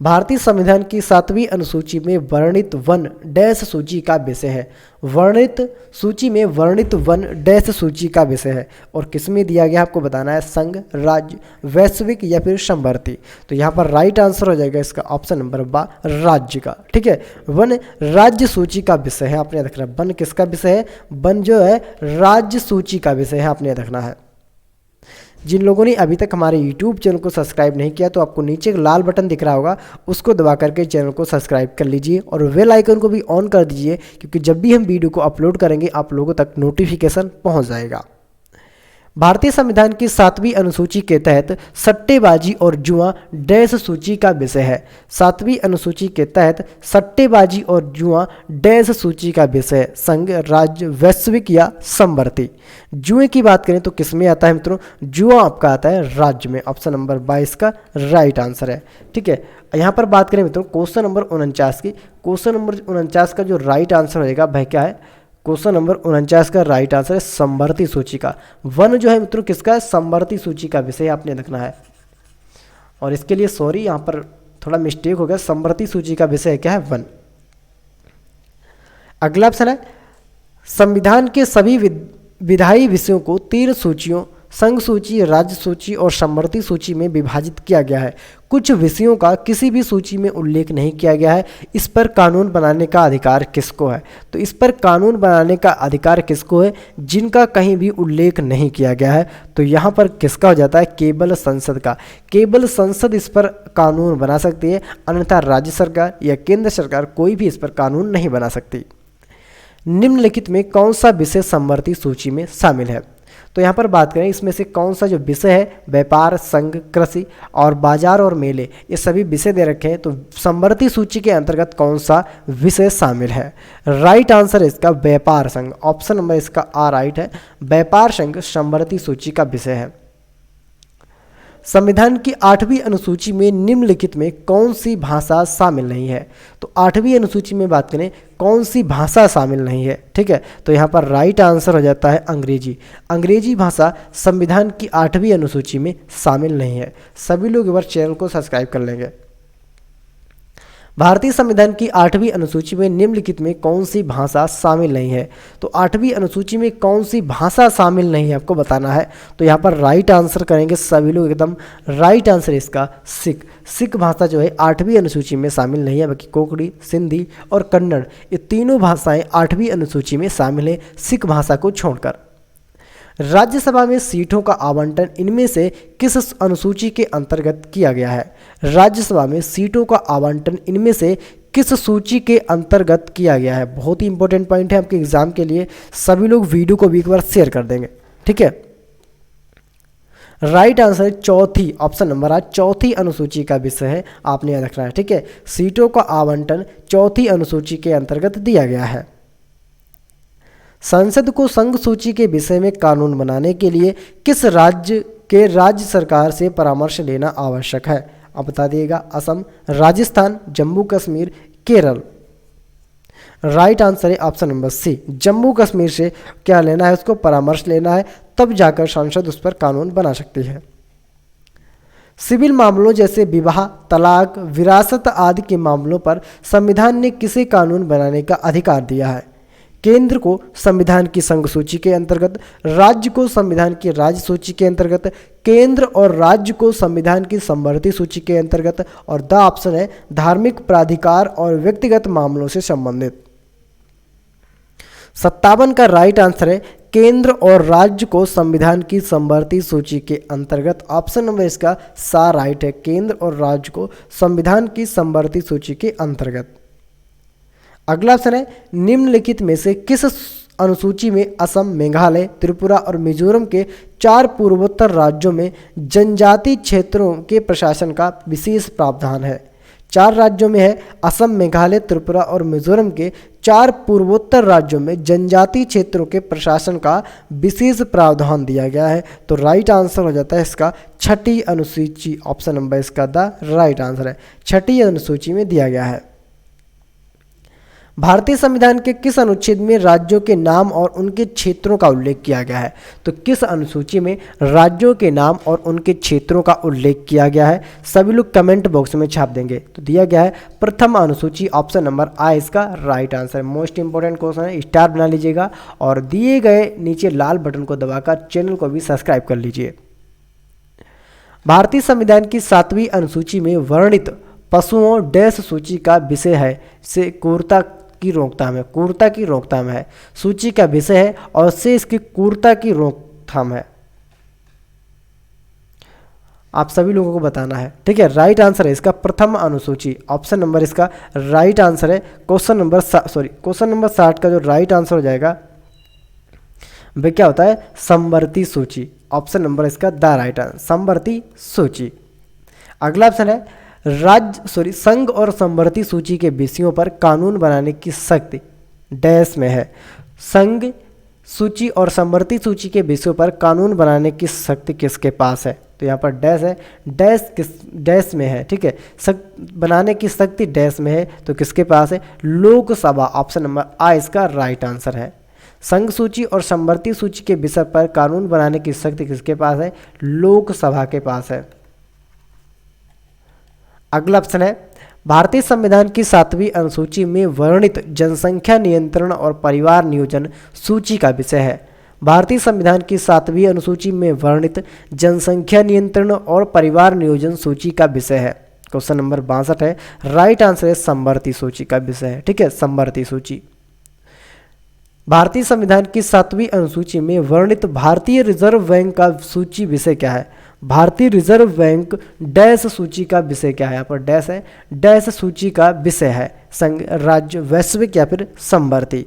भारतीय संविधान की 7वीं अनुसूची में वर्णित वन डैश सूची का विषय है। वर्णित सूची में वर्णित वन डैश सूची का विषय है और किसमें दिया गया आपको बताना है? संघ, राज्य, वैश्विक या फिर समवर्ती। तो यहाँ पर राइट आंसर हो जाएगा इसका ऑप्शन नंबर बा, राज्य का। ठीक है, वन राज्य सूची का विषय है, आपने रखना है। वन किसका विषय है? वन जो है राज्य सूची का विषय है, आपने रखना है। जिन लोगों ने अभी तक हमारे YouTube चैनल को सब्सक्राइब नहीं किया तो आपको नीचे एक लाल बटन दिख रहा होगा, उसको दबा करके चैनल को सब्सक्राइब कर लीजिए और बेल आइकन को भी ऑन कर दीजिए, क्योंकि जब भी हम वीडियो को अपलोड करेंगे आप लोगों तक नोटिफिकेशन पहुंच जाएगा। भारतीय संविधान की 7वीं अनुसूची के तहत सट्टेबाजी और जुआ डैश सूची का विषय है। 7वीं अनुसूची के तहत सट्टेबाजी और जुआ डैश सूची का विषय है। संघ, राज्य, वैश्विक या समवर्ती। जुए की बात करें तो किसमें आता है मित्रों? जुआ आपका आता है राज्य में, ऑप्शन नंबर 22 का राइट आंसर है। ठीक है, यहाँ पर बात करें मित्रों क्वेश्चन नंबर 49 की। क्वेश्चन नंबर 49 का जो राइट आंसर होगा वह क्या है? क्वेश्चन नंबर 49 का राइट आंसर है समवर्ती सूची का। वन जो है मित्रों किसका है? समवर्ती सूची का विषय आपने रखना है। और इसके लिए सॉरी, यहाँ पर थोड़ा मिस्टेक हो गया, समवर्ती सूची का विषय क्या है? वन। अगला ऑप्शन है संविधान के सभी विधायी विषयों को 3 सूचियों संघ सूची, राज्य सूची और समवर्ती सूची में विभाजित किया गया है। कुछ विषयों का किसी भी सूची में उल्लेख नहीं किया गया है। इस पर कानून बनाने का अधिकार किसको है? तो इस पर कानून बनाने का अधिकार किसको है? जिनका कहीं भी उल्लेख नहीं किया गया है। तो यहाँ पर किसका हो जाता है? केवल संसद का। केवल संसद इस पर कानून बना सकती है, अन्यथा राज्य सरकार या केंद्र सरकार कोई भी इस पर कानून नहीं बना सकती। निम्नलिखित में कौन सा विषय समवर्ती सूची में शामिल है? तो यहाँ पर बात करें इसमें से कौन सा जो विषय है, व्यापार, संघ, कृषि और बाजार और मेले, ये सभी विषय दे रखे हैं। तो समवर्ती सूची के अंतर्गत कौन सा विषय शामिल है? राइट आंसर है इसका व्यापार संघ, ऑप्शन नंबर इसका आ राइट है। व्यापार संघ समवर्ती सूची का विषय है। संविधान की 8वीं अनुसूची में निम्नलिखित में कौन सी भाषा शामिल नहीं है? तो 8वीं अनुसूची में बात करें कौन सी भाषा शामिल नहीं है? ठीक है, तो यहाँ पर राइट आंसर हो जाता है अंग्रेजी। अंग्रेजी भाषा संविधान की 8वीं अनुसूची में शामिल नहीं है। सभी लोग एक बार चैनल को सब्सक्राइब कर लेंगे। भारतीय संविधान की 8वीं अनुसूची में निम्नलिखित में कौन सी भाषा शामिल नहीं है? तो 8वीं अनुसूची में कौन सी भाषा शामिल नहीं है आपको बताना है। तो यहाँ पर राइट आंसर करेंगे सभी लोग एकदम। राइट आंसर इसका सिख। सिख भाषा जो है 8वीं अनुसूची में शामिल नहीं है, बाकी कोंकणी, सिंधी और कन्नड़ ये तीनों भाषाएं 8वीं अनुसूची में शामिल है, सिख भाषा को छोड़कर। राज्यसभा में सीटों का आवंटन इनमें से किस अनुसूची के अंतर्गत किया गया है? राज्यसभा में सीटों का आवंटन इनमें से किस सूची के अंतर्गत किया गया है? बहुत ही इंपॉर्टेंट पॉइंट है आपके एग्जाम के लिए। सभी लोग वीडियो को भी एक बार शेयर कर देंगे। ठीक है, राइट आंसर है चौथी, ऑप्शन नंबर आ, चौथी अनुसूची का विषय है, आपने याद रखना है। ठीक है, सीटों का आवंटन चौथी अनुसूची के अंतर्गत दिया गया है। संसद को संघ सूची के विषय में कानून बनाने के लिए किस राज्य के राज्य सरकार से परामर्श लेना आवश्यक है? आप बता दिएगा। असम, राजस्थान, जम्मू कश्मीर, केरल। राइट आंसर है option number C, Jammu Kashmir से क्या लेना है? उसको परामर्श लेना है, तब जाकर संसद उस पर कानून बना सकती है। सिविल मामलों जैसे विवाह, तलाक, विरासत आदि के मामलों पर संविधान ने किसे कानून बनाने का अधिकार दिया है? केंद्र को संविधान की संघ सूची के अंतर्गत, राज्य को संविधान की राज्य सूची के अंतर्गत, केंद्र और राज्य को संविधान की समवर्ती सूची के अंतर्गत, और द ऑप्शन है धार्मिक प्राधिकार और व्यक्तिगत मामलों से संबंधित। 57 का राइट आंसर है केंद्र और राज्य को संविधान की समवर्ती सूची के अंतर्गत। ऑप्शन नंबर इसका सा राइट है, केंद्र और राज्य को संविधान की समवर्ती सूची के अंतर्गत। अगला ऑप्शन है निम्नलिखित में से किस अनुसूची में असम, मेघालय, त्रिपुरा और मिजोरम के 4 पूर्वोत्तर राज्यों में जनजाति क्षेत्रों के प्रशासन का विशेष प्रावधान है। 4 राज्यों में है असम, मेघालय, त्रिपुरा और मिजोरम के 4 पूर्वोत्तर राज्यों में जनजाति क्षेत्रों के प्रशासन का विशेष प्रावधान दिया गया है। तो राइट आंसर हो जाता है इसका छठी अनुसूची। ऑप्शन नंबर इसका द राइट आंसर है, छठी अनुसूची में दिया गया है। भारतीय संविधान के किस अनुच्छेद में राज्यों के नाम और उनके क्षेत्रों का उल्लेख किया गया है? तो किस अनुसूची में राज्यों के नाम और उनके क्षेत्रों का उल्लेख किया गया है? सभी लोग कमेंट बॉक्स में छाप देंगे। तो दिया गया है प्रथम अनुसूची। ऑप्शन नंबर आ इसका right answer. Most important question है, स्टार बना लीजिएगा और दिए गए नीचे लाल बटन को दबाकर चैनल को भी सब्सक्राइब कर लीजिए। भारतीय संविधान की 7वीं अनुसूची में वर्णित पशुओं डैश सूची का विषय है से क्रूरता की रोकथाम है। क्रूरता की रोकथाम है, सूची का विषय है और से इसकी क्रूरता की रोकथाम है। आप सभी लोगों को बताना है, ठीक है। राइट आंसर है इसका प्रथम अनुसूची। ऑप्शन नंबर इसका राइट आंसर है। क्वेश्चन नंबर 60 का जो राइट आंसर हो जाएगा वह क्या होता है? समवर्ती सूची। ऑप्शन नंबर इसका द राइट आंसर, समवर्ती सूची। अगला ऑप्शन है संघ और समवर्ती सूची के विषयों पर कानून बनाने की शक्ति डैश में है। संघ सूची और समवर्ती सूची के विषयों पर कानून बनाने की शक्ति किसके पास है? तो यहाँ पर डैश है, डैश में है, ठीक है। बनाने की शक्ति डैश में है, तो किसके पास है? लोकसभा। ऑप्शन नंबर आ इसका राइट आंसर है। संघ सूची और समवर्ती सूची के विषय पर कानून बनाने की शक्ति किसके पास है? लोकसभा के पास है। अगला ऑप्शन है भारतीय संविधान की 7वीं अनुसूची में वर्णित जनसंख्या नियंत्रण और परिवार नियोजन सूची का विषय है। भारतीय संविधान की 7वीं अनुसूची में वर्णित जनसंख्या नियंत्रण और परिवार नियोजन सूची का विषय है। क्वेश्चन नंबर 62 है। राइट आंसर है समवर्ती सूची का विषय है, ठीक है, समवर्ती सूची। भारतीय संविधान की 7वीं अनुसूची में वर्णित भारतीय रिजर्व बैंक का सूची विषय क्या है? भारतीय रिजर्व बैंक डैश सूची का विषय क्या है? यहाँ पर डैश है, डैश सूची का विषय है संघ, राज्य, वैश्विक या फिर समवर्ती।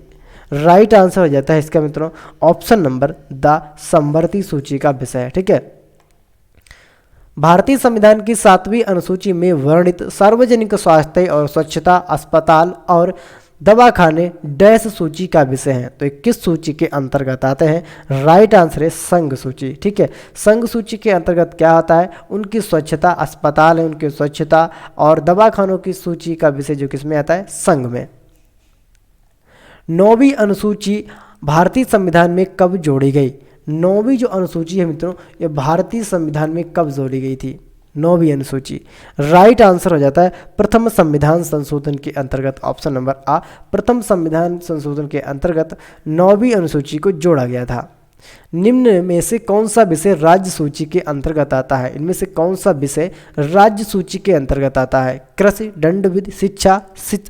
राइट आंसर हो जाता है इसका मित्रों ऑप्शन नंबर द समवर्ती सूची का विषय है, ठीक है। भारतीय संविधान की 7वीं अनुसूची में वर्णित सार्वजनिक स्वास्थ्य और स्वच्छता अस्पताल और दवाखाने डैश सूची का विषय है। तो किस सूची के अंतर्गत आते हैं? राइट आंसर है संघ सूची, ठीक है। संघ सूची के अंतर्गत क्या आता है? उनकी स्वच्छता, अस्पताल है उनकी स्वच्छता और दवाखानों की सूची का विषय जो किसमें आता है? संघ में। 9वीं अनुसूची भारतीय संविधान में कब जोड़ी गई? 9वीं जो अनुसूची है मित्रों ये भारतीय संविधान में कब जोड़ी गई थी? 9वीं अनुसूची। राइट आंसर हो जाता है प्रथम संविधान संशोधन के अंतर्गत। ऑप्शन नंबर आ प्रथम संविधान संशोधन के अंतर्गत 9वीं अनुसूची को जोड़ा गया था। निम्न में से कौन सा विषय राज्य सूची के अंतर्गत आता है? इनमें से कौन सा विषय राज्य सूची के अंतर्गत आता है? कृषि, दंडविधि, शिक्षा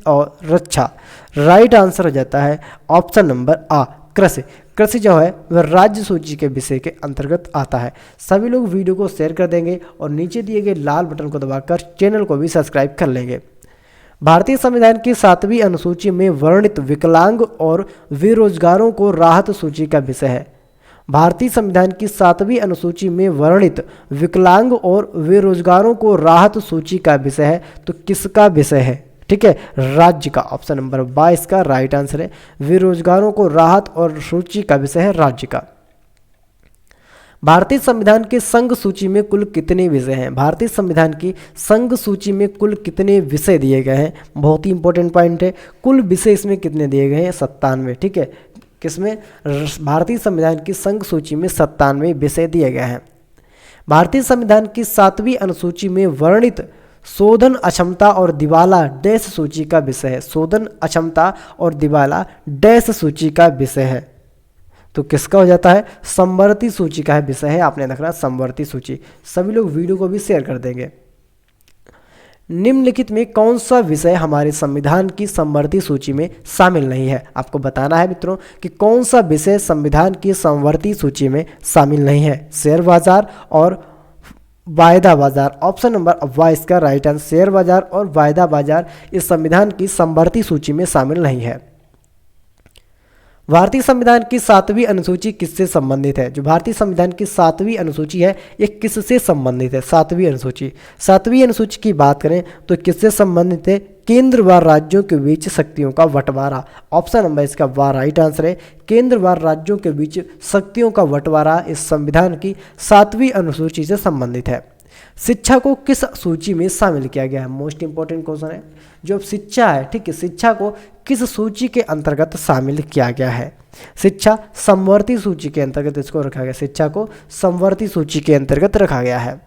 और रक्षा। राइट आंसर हो जाता है ऑप्शन नंबर आ कृषि। कृषि जो है वह राज्य सूची के विषय के अंतर्गत आता है। सभी लोग वीडियो को शेयर कर देंगे और नीचे दिए गए लाल बटन को दबाकर चैनल को भी सब्सक्राइब कर लेंगे। भारतीय संविधान की 7वीं अनुसूची में वर्णित विकलांग और बेरोजगारों को राहत सूची का विषय है। भारतीय संविधान की 7वीं अनुसूची में वर्णित विकलांग और बेरोजगारों को राहत सूची का विषय है। तो किसका विषय है? ठीक है, राज्य का। ऑप्शन नंबर 22 का राइट आंसर है। बेरोजगारों को राहत और सूची का विषय है राज्य का। भारतीय संविधान के संघ सूची में कुल कितने विषय हैं? भारतीय संविधान की संघ सूची में कुल कितने विषय दिए गए हैं? बहुत ही इंपॉर्टेंट पॉइंट है। कुल विषय इसमें कितने दिए गए हैं? 97। ठीक है, किसमें? भारतीय संविधान की संघ सूची में 97 विषय दिए गए हैं। भारतीय संविधान की 7वीं अनुसूची में वर्णित शोधन अक्षमता और दिवाला डैश सूची का विषय है। शोधन अक्षमता और दिवाला डैश सूची का विषय है। तो किसका हो जाता है? समवर्ती सूची का है विषय है। आपने रखना समवर्ती सूची। सभी लोग वीडियो को भी शेयर कर देंगे। निम्नलिखित में कौन सा विषय हमारे संविधान की समवर्ती सूची में शामिल नहीं है। आपको बताना है मित्रों कि कौन सा विषय संविधान की समवर्ती सूची में शामिल नहीं है। शेयर बाजार और वायदा बाजार, ऑप्शन नंबर वाई इसका राइट आंसर। शेयर बाजार और वायदा बाजार इस संविधान की समवर्ती सूची में शामिल नहीं है। भारतीय संविधान की 7वीं अनुसूची किससे संबंधित है। जो भारतीय संविधान की 7वीं अनुसूची है ये किससे संबंधित है। 7वीं अनुसूची की बात करें तो किससे संबंधित है। केंद्र व राज्यों के बीच शक्तियों का बंटवारा, ऑप्शन नंबर इसका राइट आंसर है। केंद्र व राज्यों के बीच शक्तियों का बंटवारा इस संविधान की 7वीं अनुसूची से संबंधित है। शिक्षा को किस सूची में शामिल किया गया है। मोस्ट इंपॉर्टेंट क्वेश्चन है। जो शिक्षा है, ठीक है, शिक्षा को किस सूची के अंतर्गत शामिल किया गया है। शिक्षा समवर्ती सूची के अंतर्गत इसको रखा गया। शिक्षा को समवर्ती सूची के अंतर्गत रखा गया है।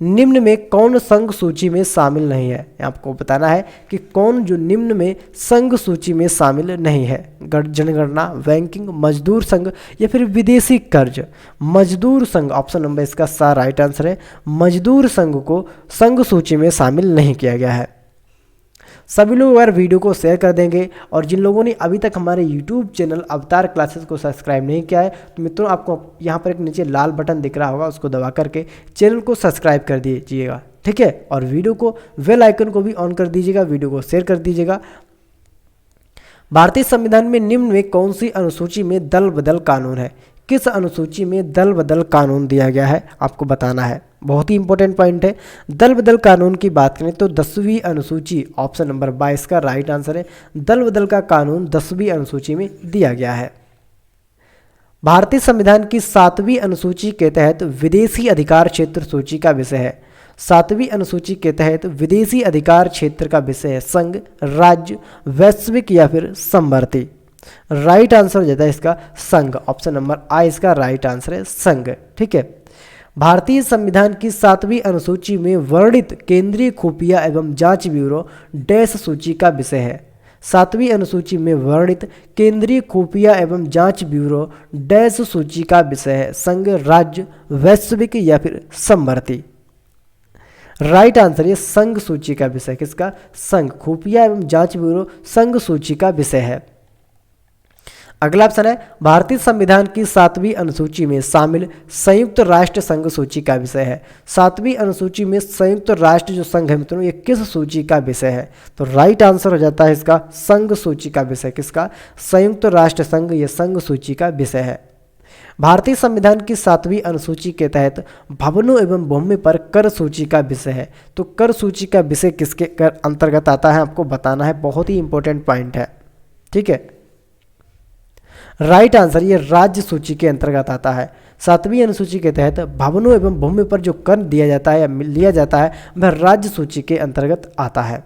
निम्न में कौन संघ सूची में शामिल नहीं है। आपको बताना है कि कौन जो निम्न में संघ सूची में शामिल नहीं है। जनगणना, बैंकिंग, मजदूर संघ या फिर विदेशी कर्ज। मजदूर संघ, ऑप्शन नंबर इसका राइट आंसर है। मजदूर संघ को संघ सूची में शामिल नहीं किया गया है। सभी लोग अगर वीडियो को शेयर कर देंगे और जिन लोगों ने अभी तक हमारे YouTube चैनल अवतार क्लासेस को सब्सक्राइब नहीं किया है तो मित्रों आपको यहाँ पर एक नीचे लाल बटन दिख रहा होगा, उसको दबा करके चैनल को सब्सक्राइब कर दीजिएगा, ठीक है। और वीडियो को बेल आइकन को भी ऑन कर दीजिएगा, वीडियो को शेयर कर दीजिएगा। भारतीय संविधान में निम्न में कौन सी अनुसूची में दल बदल कानून है। किस अनुसूची में दल बदल कानून दिया गया है आपको बताना है। बहुत ही इंपॉर्टेंट पॉइंट है। दल बदल कानून की बात करें तो 10वीं अनुसूची, ऑप्शन नंबर 22 का राइट आंसर है। दल बदल का कानून 10वीं अनुसूची में दिया गया है। भारतीय संविधान की 7वीं अनुसूची के तहत विदेशी अधिकार क्षेत्र सूची का विषय है। 7वीं अनुसूची के तहत विदेशी अधिकार क्षेत्र का विषय है संघ, राज्य, वैश्विक या फिर समवर्ती। राइट आंसर हो जाता है इसका संघ, ऑप्शन नंबर आई इसका राइट आंसर है संघ, ठीक है। भारतीय संविधान की 7वीं अनुसूची में वर्णित केंद्रीय खुफिया एवं जांच ब्यूरो डैश सूची का विषय है। 7वीं अनुसूची में वर्णित केंद्रीय खुफिया एवं जांच ब्यूरो डैश सूची का विषय है संघ, राज्य, वैश्विक या फिर समवर्ती। राइट आंसर ये संघ सूची का विषय, किसका, संघ। खुफिया एवं जांच ब्यूरो संघ सूची का विषय है। अगला ऑप्शन है भारतीय संविधान की 7वीं अनुसूची में शामिल संयुक्त राष्ट्र संघ सूची का विषय है। 7वीं अनुसूची में संयुक्त राष्ट्र जो संघ है मित्रों ये किस सूची का विषय है। तो राइट आंसर हो जाता है इसका संघ सूची का विषय, किसका, संयुक्त राष्ट्र संघ, ये संघ सूची का विषय है। भारतीय संविधान की 7वीं अनुसूची के तहत भवनों एवं भूमि पर कर सूची का विषय है। तो कर सूची का विषय किसके अंतर्गत आता है आपको बताना है। बहुत ही इंपॉर्टेंट पॉइंट है, ठीक है। राइट आंसर ये राज्य सूची के अंतर्गत आता है। 7वीं अनुसूची के तहत भवनों एवं भूमि पर जो कर दिया जाता है या लिया जाता है वह राज्य सूची के अंतर्गत आता है।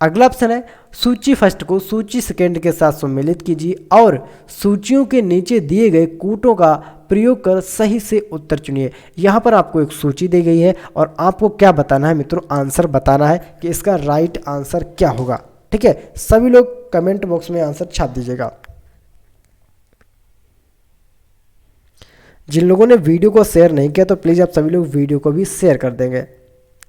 अगला ऑप्शन है सूची फर्स्ट को सूची सेकेंड के साथ सम्मिलित कीजिए और सूचियों के नीचे दिए गए कूटों का प्रयोग कर सही से उत्तर चुनिए। यहाँ पर आपको एक सूची दी गई है और आपको क्या बताना है मित्रों, आंसर बताना है कि इसका राइट आंसर क्या होगा, ठीक है। सभी लोग कमेंट बॉक्स में आंसर छाप दीजिएगा। जिन लोगों ने वीडियो को शेयर नहीं किया तो प्लीज़ आप सभी लोग वीडियो को भी शेयर कर देंगे,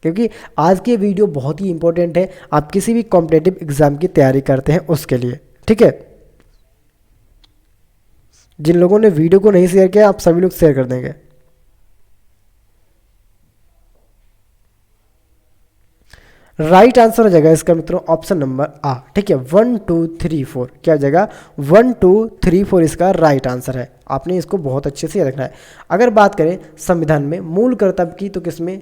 क्योंकि आज की वीडियो बहुत ही इंपॉर्टेंट है। आप किसी भी कॉम्पिटिटिव एग्जाम की तैयारी करते हैं उसके लिए, ठीक है। जिन लोगों ने वीडियो को नहीं शेयर किया आप सभी लोग शेयर कर देंगे। राइट आंसर हो जाएगा इसका मित्रों ऑप्शन नंबर आ, ठीक है। 1 2 3 4 क्या हो जाएगा, 1 2 3 4 इसका राइट आंसर है। आपने इसको बहुत अच्छे से याद रखना है। अगर बात करें संविधान में मूल कर्तव्य की तो किसमें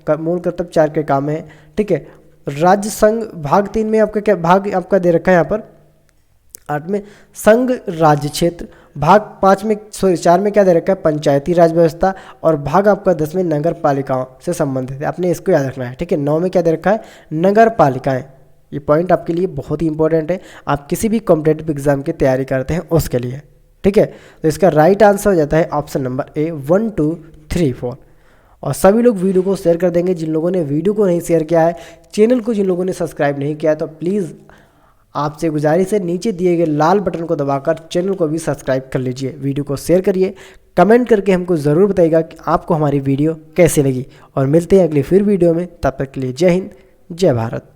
मूल कर्तव्य 4 के काम है, ठीक है। राज्य संघ भाग 3 में आपका क्या भाग आपका दे रखा है यहाँ पर 8 में संघ राज्य क्षेत्र, भाग 4 में क्या दे रखा है पंचायती राज व्यवस्था और भाग आपका 10 में नगर पालिकाओं से संबंधित है। आपने इसको याद रखना है, ठीक है। 9 में क्या दे रखा है नगर पालिकाएं। ये पॉइंट आपके लिए बहुत ही इंपॉर्टेंट है, आप किसी भी कॉम्पिटिटिव एग्जाम की तैयारी करते हैं उसके लिए, ठीक है। तो इसका राइट आंसर हो जाता है ऑप्शन नंबर ए 1 2 3 4। और सभी लोग वीडियो को शेयर कर देंगे। जिन लोगों ने वीडियो को नहीं शेयर किया है, चैनल को जिन लोगों ने सब्सक्राइब नहीं किया है तो प्लीज़ आपसे गुजारिश है नीचे दिए गए लाल बटन को दबाकर चैनल को भी सब्सक्राइब कर लीजिए, वीडियो को शेयर करिए, कमेंट करके हमको ज़रूर बताइएगा कि आपको हमारी वीडियो कैसे लगी। और मिलते हैं अगली फिर वीडियो में, तब तक के लिए जय हिंद, जय भारत।